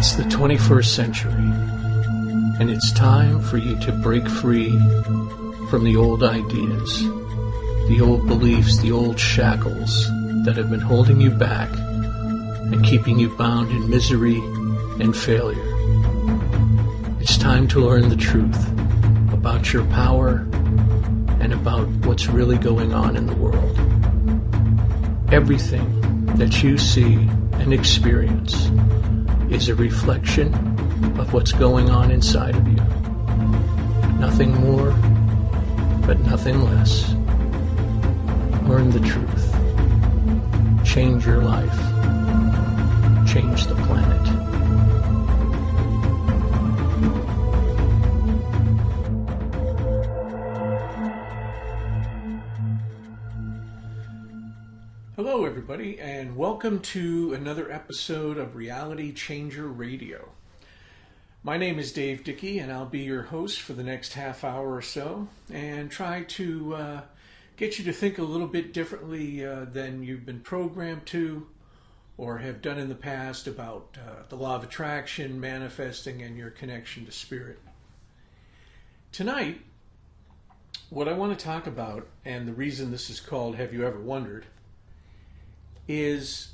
It's the 21st century, and it's time for you to break free from the old ideas, the old beliefs, the old shackles that have been holding you back and keeping you bound in misery and failure. It's time to learn the truth about your power and about what's really going on in the world. Everything that you see and experience is a reflection of what's going on inside of you. Nothing more, but nothing less. Learn the truth. Change your life. Change the planet. Hello everybody, and welcome to another episode of Reality Changer Radio. My name is Dave Dickey, and I'll be your host for the next half hour or so, and try to get you to think a little bit differently than you've been programmed to or have done in the past about the law of attraction, manifesting, and your connection to spirit. Tonight, what I want to talk about, and the reason this is called Have You Ever Wondered, is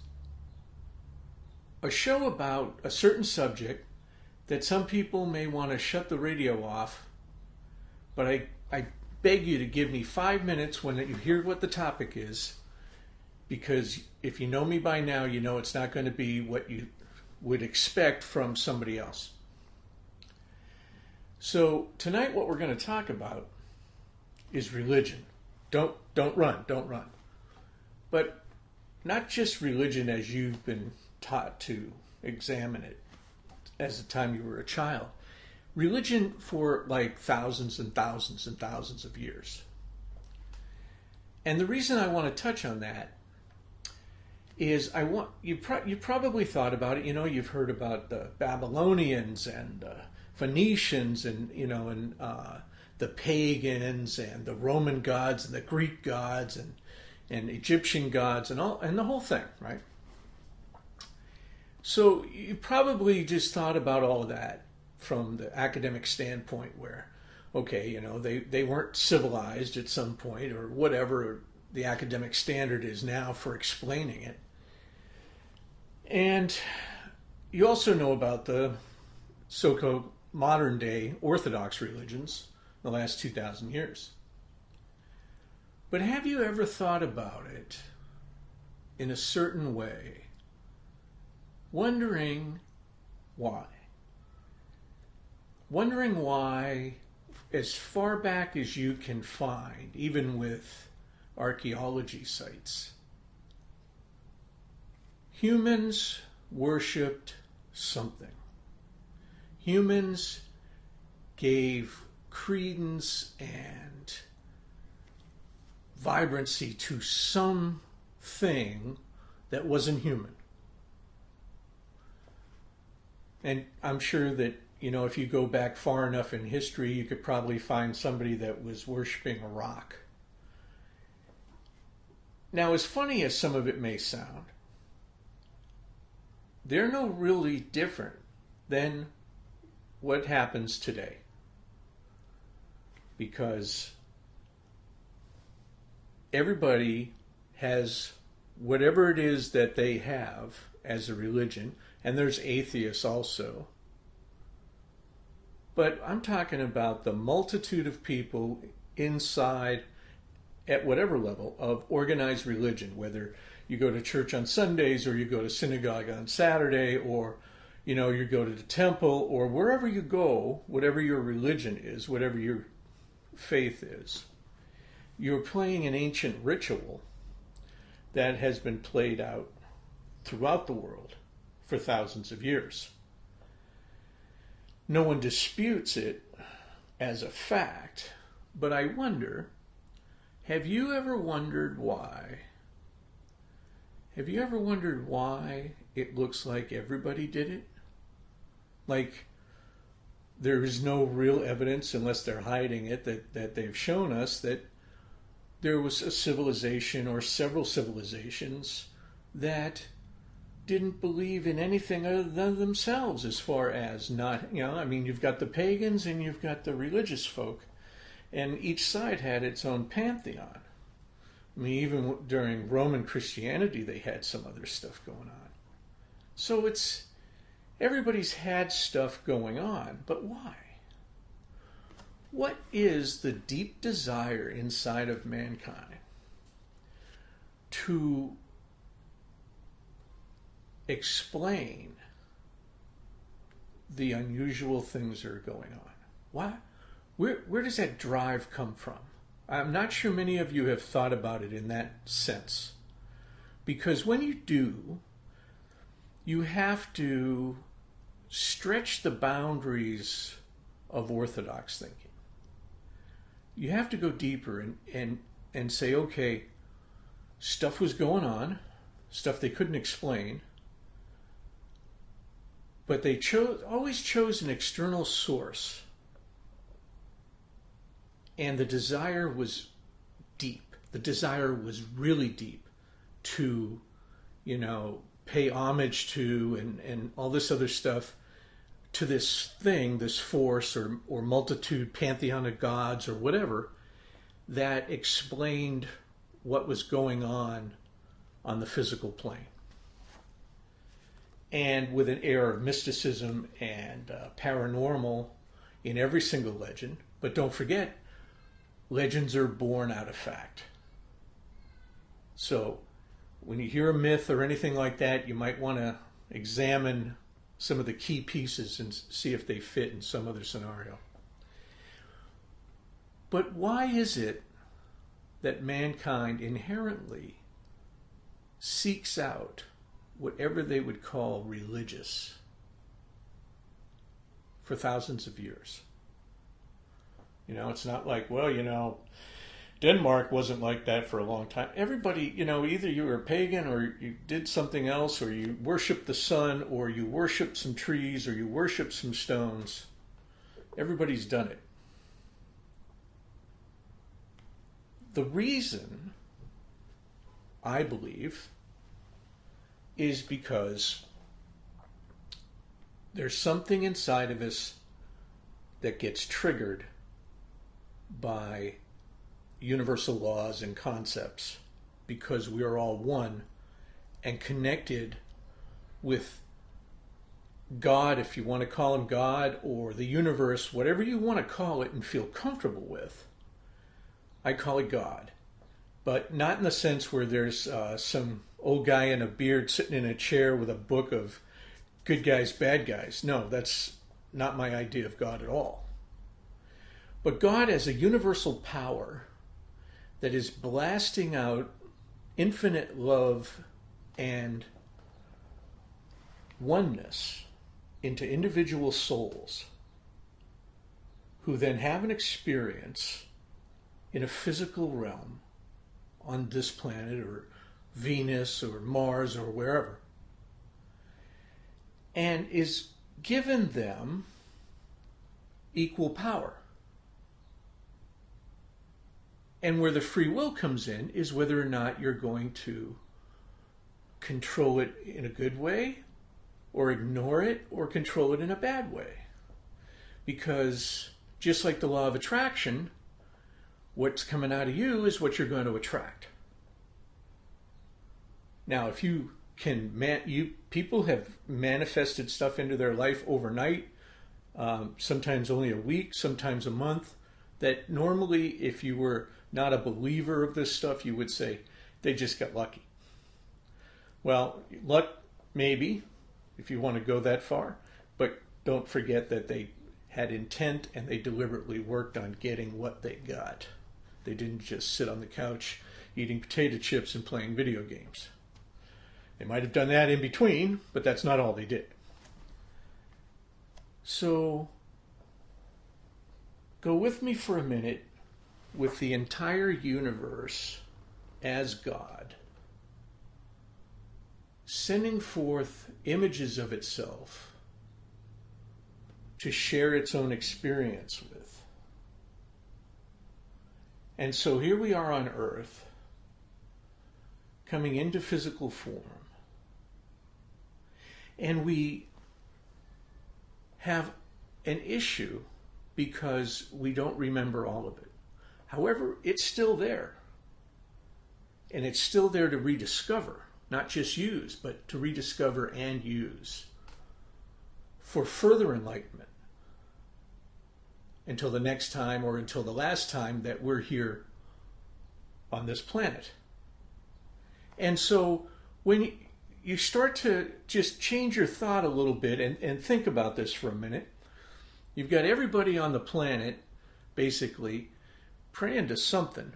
a show about a certain subject that some people may want to shut the radio off, but I beg you to give me 5 minutes when you hear what the topic is, because if you know me by now, you know it's not going to be what you would expect from somebody else. So tonight what we're going to talk about is religion. Don't run. But not just religion as you've been taught to examine it as the time you were a child. Religion for like thousands and thousands and thousands of years. And the reason I want to touch on that is you probably thought about it. You know, you've heard about the Babylonians and Phoenicians and the pagans and the Roman gods and the Greek gods and Egyptian gods and the whole thing, right? So you probably just thought about all of that from the academic standpoint where, okay, they weren't civilized at some point or whatever the academic standard is now for explaining it. And you also know about the so-called modern day Orthodox religions in the last 2,000 years. But have you ever thought about it in a certain way, wondering why? Wondering why, as far back as you can find, even with archaeology sites, humans worshipped something. Humans gave credence and vibrancy to something that wasn't human. And I'm sure that, if you go back far enough in history, you could probably find somebody that was worshiping a rock. Now, as funny as some of it may sound, they're no really different than what happens today. Because everybody has whatever it is that they have as a religion, and there's atheists also. But I'm talking about the multitude of people inside, at whatever level, of organized religion, whether you go to church on Sundays or you go to synagogue on Saturday or you go to the temple or wherever you go, whatever your religion is, whatever your faith is. You're playing an ancient ritual that has been played out throughout the world for thousands of years. No one disputes it as a fact, but I wonder, have you ever wondered why? Have you ever wondered why it looks like everybody did it? Like there is no real evidence, unless they're hiding it, that they've shown us that there was a civilization or several civilizations that didn't believe in anything other than themselves as far as not, I mean, you've got the pagans and you've got the religious folk, and each side had its own pantheon. I mean, even during Roman Christianity, they had some other stuff going on. So everybody's had stuff going on, but why? What is the deep desire inside of mankind to explain the unusual things that are going on? Why? Where does that drive come from? I'm not sure many of you have thought about it in that sense. Because when you do, you have to stretch the boundaries of orthodox thinking. You have to go deeper and say, okay, stuff was going on, stuff they couldn't explain, but they always chose an external source. And the desire was deep. The desire was really deep to, pay homage to and all this other stuff to this thing, this force or multitude, pantheon of gods or whatever, that explained what was going on the physical plane. And with an air of mysticism and paranormal in every single legend. But don't forget, legends are born out of fact. So when you hear a myth or anything like that, you might want to examine some of the key pieces and see if they fit in some other scenario. But why is it that mankind inherently seeks out whatever they would call religious for thousands of years? It's not like, Denmark wasn't like that for a long time. Everybody, either you were a pagan or you did something else, or you worshiped the sun, or you worshiped some trees, or you worshiped some stones. Everybody's done it. The reason, I believe, is because there's something inside of us that gets triggered by universal laws and concepts, because we are all one and connected with God, if you want to call him God, or the universe, whatever you want to call it and feel comfortable with. I call it God, but not in the sense where there's some old guy in a beard sitting in a chair with a book of good guys, bad guys. No, that's not my idea of God at all. But God as a universal power that is blasting out infinite love and oneness into individual souls who then have an experience in a physical realm on this planet or Venus or Mars or wherever, and is given them equal power. And where the free will comes in is whether or not you're going to control it in a good way or ignore it or control it in a bad way. Because just like the law of attraction, what's coming out of you is what you're going to attract. Now, if you can, people have manifested stuff into their life overnight, sometimes only a week, sometimes a month, that normally if you were not a believer of this stuff, you would say they just got lucky. Well, luck maybe, if you want to go that far, but don't forget that they had intent and they deliberately worked on getting what they got. They didn't just sit on the couch eating potato chips and playing video games. They might have done that in between, but that's not all they did. So, go with me for a minute with the entire universe as God, sending forth images of itself to share its own experience with. And so here we are on Earth, coming into physical form, And we have an issue because we don't remember all of it. However, it's still there. And it's still there to rediscover, not just use, but to rediscover and use for further enlightenment until the next time or until the last time that we're here on this planet. And so when you start to just change your thought a little bit and think about this for a minute, you've got everybody on the planet basically praying to something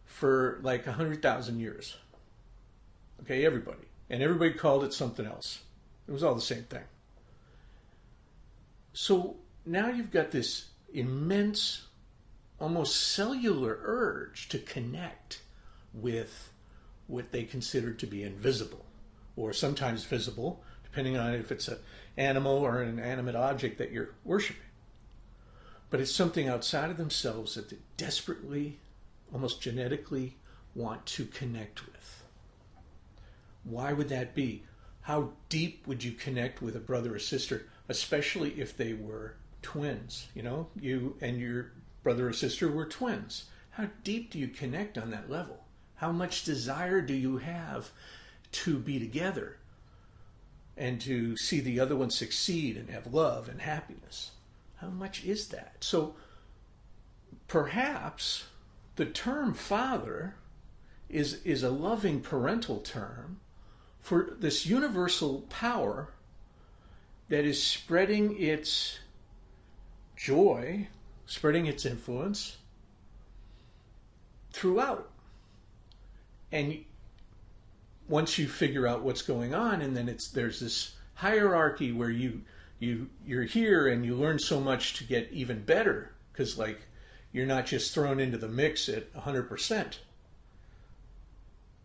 for like 100,000 years. Okay, everybody. And everybody called it something else. It was all the same thing. So now you've got this immense, almost cellular urge to connect with what they consider to be invisible, or sometimes visible, depending on if it's an animal or an inanimate object that you're worshiping. But it's something outside of themselves that they desperately, almost genetically, want to connect with. Why would that be? How deep would you connect with a brother or sister, especially if they were twins? You know, you and your brother or sister were twins. How deep do you connect on that level? How much desire do you have to be together and to see the other one succeed and have love and happiness? How much is that? So perhaps the term father is a loving parental term for this universal power that is spreading its joy, spreading its influence throughout. And once you figure out what's going on, and then there's this hierarchy where you're here and you learn so much to get even better, because like you're not just thrown into the mix at 100%.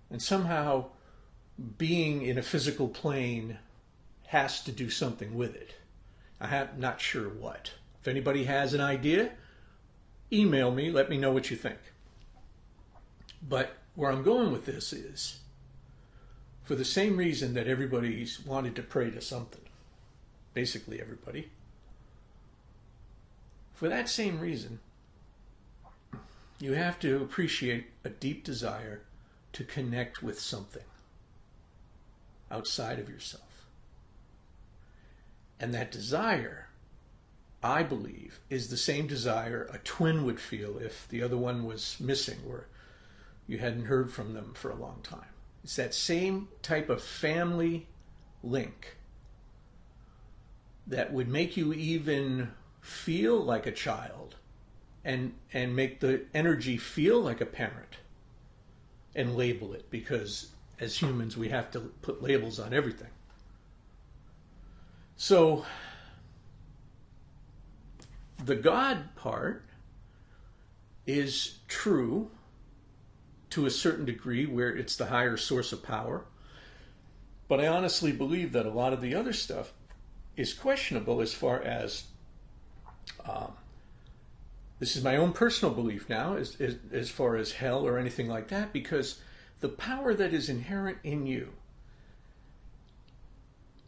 And somehow being in a physical plane has to do something with it. I'm not sure what. If anybody has an idea, email me, let me know what you think. But where I'm going with this is, for the same reason that everybody's wanted to pray to something, basically everybody, for that same reason, you have to appreciate a deep desire to connect with something outside of yourself. And that desire, I believe, is the same desire a twin would feel if the other one was missing or you hadn't heard from them for a long time. It's that same type of family link that would make you even feel like a child and make the energy feel like a parent and label it, because as humans we have to put labels on everything. So the God part is true to a certain degree, where it's the higher source of power. But I honestly believe that a lot of the other stuff is questionable as far as, this is my own personal belief now, as far as hell or anything like that, because the power that is inherent in you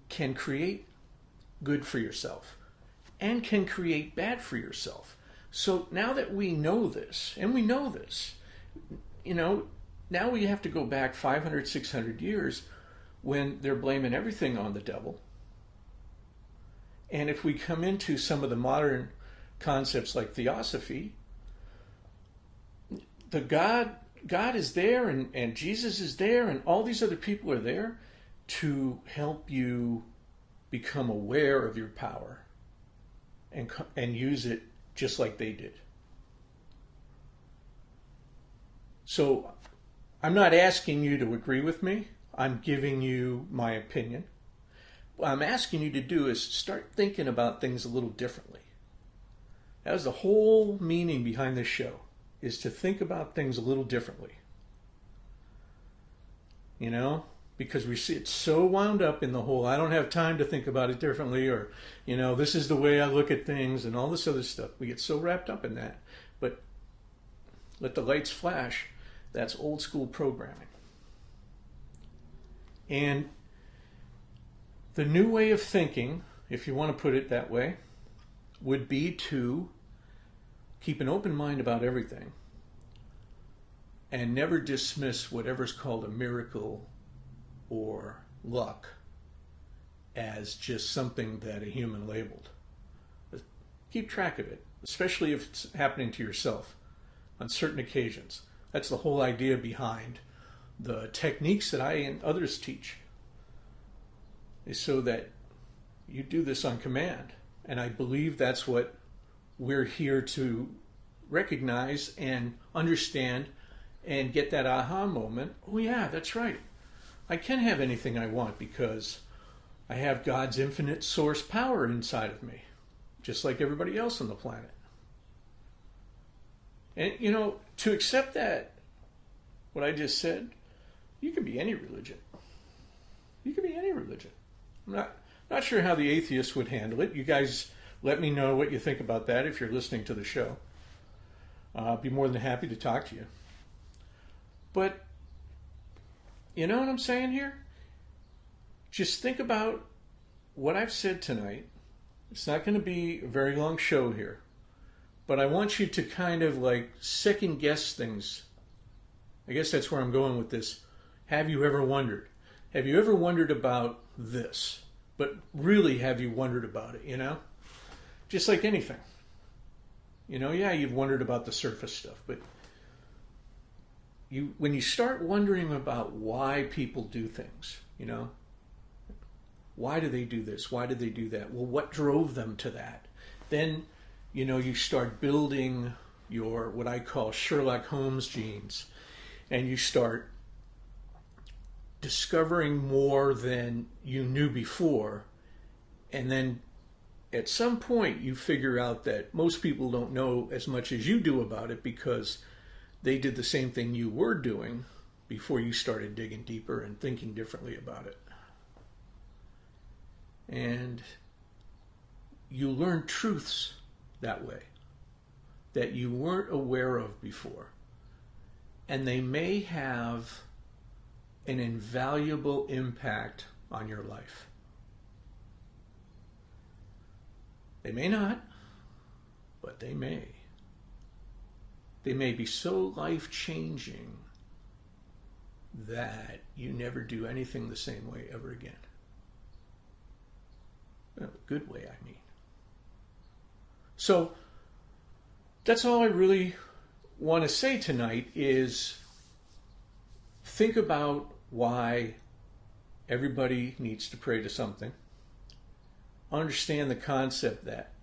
can create good for yourself and can create bad for yourself. So now that we know this, and we know this, you know, now we have to go back 500, 600 years when they're blaming everything on the devil. And if we come into some of the modern concepts like theosophy, the God is there, and Jesus is there, and all these other people are there to help you become aware of your power and use it just like they did. So I'm not asking you to agree with me. I'm giving you my opinion. What I'm asking you to do is start thinking about things a little differently. That was the whole meaning behind this show, is to think about things a little differently. You know, because we see it so wound up in the whole, I don't have time to think about it differently, or, you know, this is the way I look at things and all this other stuff. We get so wrapped up in that. But let the lights flash. That's old school programming. And The new way of thinking, if you want to put it that way, would be to keep an open mind about everything and never dismiss whatever's called a miracle or luck as just something that a human labeled. Keep track of it, especially if it's happening to yourself on certain occasions. That's the whole idea behind the techniques that I and others teach, is so that you do this on command. And I believe that's what we're here to recognize and understand and get that aha moment. Oh yeah, that's right. I can have anything I want because I have God's infinite source power inside of me, just like everybody else on the planet. And you know, to accept that, what I just said, you can be any religion. You can be any religion. I'm not sure how the atheists would handle it. You guys let me know what you think about that if you're listening to the show. I'll be more than happy to talk to you. But you know what I'm saying here? Just think about what I've said tonight. It's not going to be a very long show here, but I want you to kind of like second guess things. I guess that's where I'm going with this. Have you ever wondered? Have you ever wondered about this? But really, have you wondered about it, you know? Just like anything. You know, yeah, you've wondered about the surface stuff, but when you start wondering about why people do things, you know, why do they do this? Why did they do that? Well, what drove them to that? Then, you know, you start building your, what I call Sherlock Holmes genes, and you start discovering more than you knew before. And then at some point you figure out that most people don't know as much as you do about it because they did the same thing you were doing before you started digging deeper and thinking differently about it. And you learn truths that way that you weren't aware of before. And they may have an invaluable impact on your life. They may not, but they may. They may be so life-changing that you never do anything the same way ever again. Well, a good way, I mean. So, that's all I really want to say tonight is think about why everybody needs to pray to something. Understand the concept that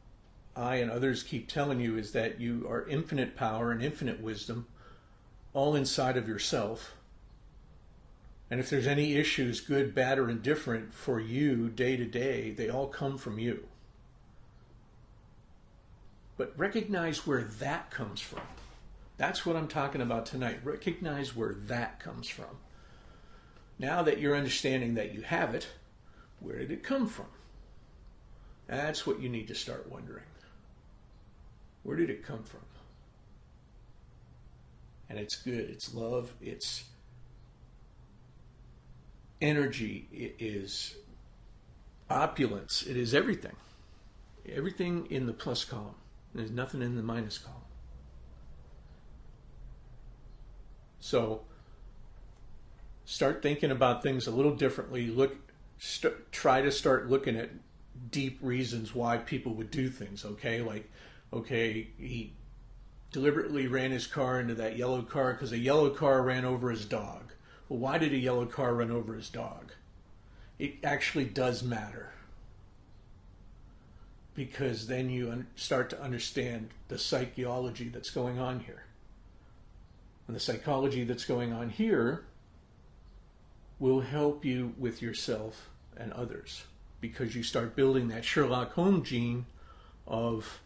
I and others keep telling you is that you are infinite power and infinite wisdom all inside of yourself. And if there's any issues, good, bad, or indifferent for you day to day, they all come from you. But recognize where that comes from. That's what I'm talking about tonight. Recognize where that comes from. Now that you're understanding that you have it, where did it come from? That's what you need to start wondering. Where did it come from? And it's good. It's love. It's energy. It is opulence. It is everything. Everything in the plus column. There's nothing in the minus column. So start thinking about things a little differently. Try to start looking at deep reasons why people would do things. Okay, like, okay, he deliberately ran his car into that yellow car because a yellow car ran over his dog. Well, why did a yellow car run over his dog? It actually does matter, because then you start to understand the psychology that's going on here. And the psychology that's going on here will help you with yourself and others, because you start building that Sherlock Holmes gene of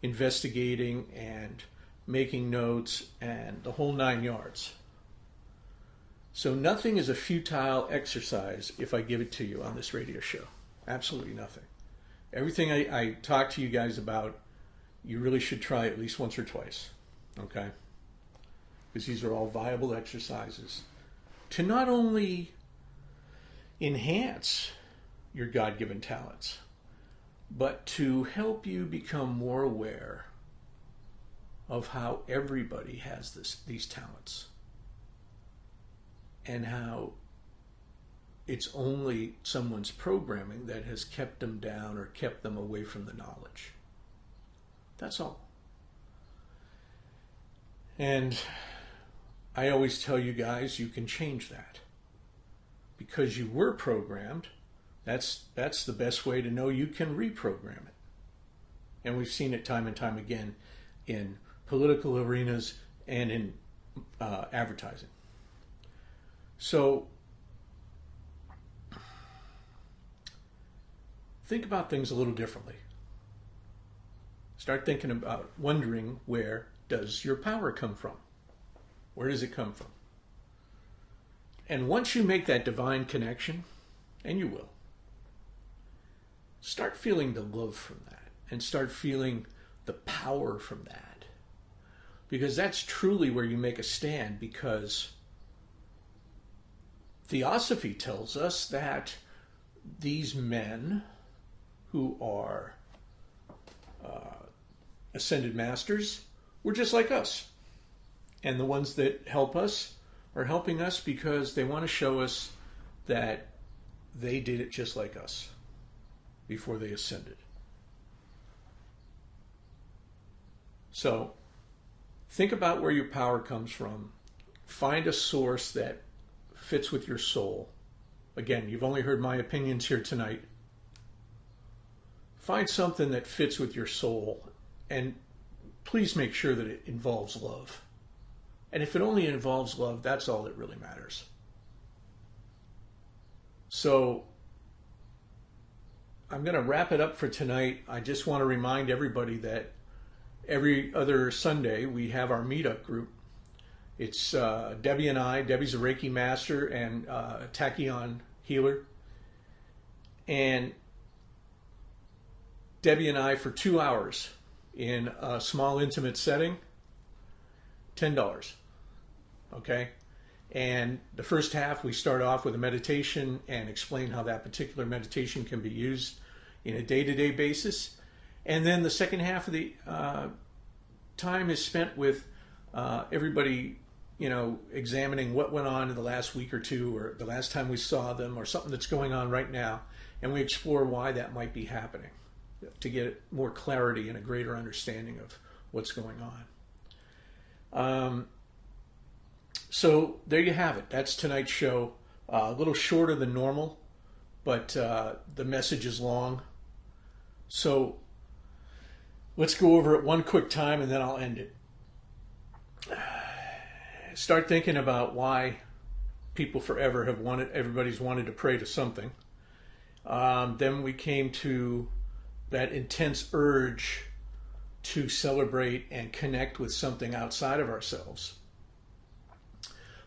investigating and making notes and the whole 9 yards. So nothing is a futile exercise if I give it to you on this radio show. Absolutely nothing. Everything I talk to you guys about, you really should try at least once or twice. Okay? Because these are all viable exercises to not only enhance your God-given talents, but to help you become more aware of how everybody has these talents, and how it's only someone's programming that has kept them down or kept them away from the knowledge. That's all. And I always tell you guys, you can change that. Because you were programmed, that's the best way to know you can reprogram it. And we've seen it time and time again in political arenas and in advertising. So think about things a little differently. Start thinking about wondering, where does your power come from? Where does it come from? And once you make that divine connection, and you will, start feeling the love from that and start feeling the power from that. Because that's truly where you make a stand, because Theosophy tells us that these men who are ascended masters were just like us. And the ones that help us are helping us because they want to show us that they did it just like us before they ascended. So think about where your power comes from. Find a source that fits with your soul. Again, you've only heard my opinions here tonight. Find something that fits with your soul, and please make sure that it involves love. And if it only involves love, that's all that really matters. So I'm going to wrap it up for tonight. I just want to remind everybody that every other Sunday we have our meetup group. It's Debbie and I. Debbie's a Reiki master and a tachyon healer. And Debbie and I, for 2 hours in a small intimate setting, $10. Okay? And the first half, we start off with a meditation and explain how that particular meditation can be used in a day-to-day basis. And then the second half of the time is spent with everybody, examining what went on in the last week or two, or the last time we saw them, or something that's going on right now. And we explore why that might be happening to get more clarity and a greater understanding of what's going on. So there you have it. That's tonight's show. A little shorter than normal, but the message is long. So let's go over it one quick time and then I'll end it. Start thinking about why people forever have everybody's wanted to pray to something. Then we came to that intense urge to celebrate and connect with something outside of ourselves.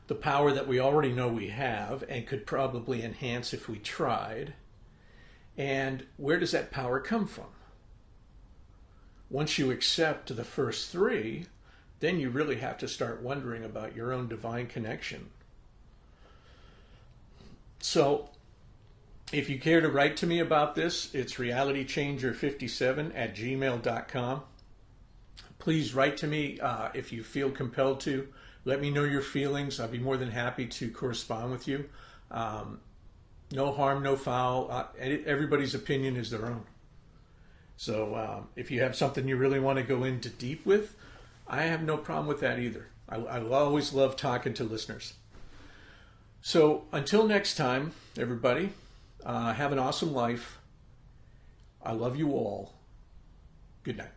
The power that we already know we have and could probably enhance if we tried. And where does that power come from? Once you accept the first three, then you really have to start wondering about your own divine connection. So, if you care to write to me about this, it's realitychanger57@gmail.com. Please write to me if you feel compelled to. Let me know your feelings. I'll be more than happy to correspond with you. No harm, no foul. Everybody's opinion is their own. So if you have something you really want to go into deep with, I have no problem with that either. I always love talking to listeners. So until next time, everybody, have an awesome life. I love you all. Good night.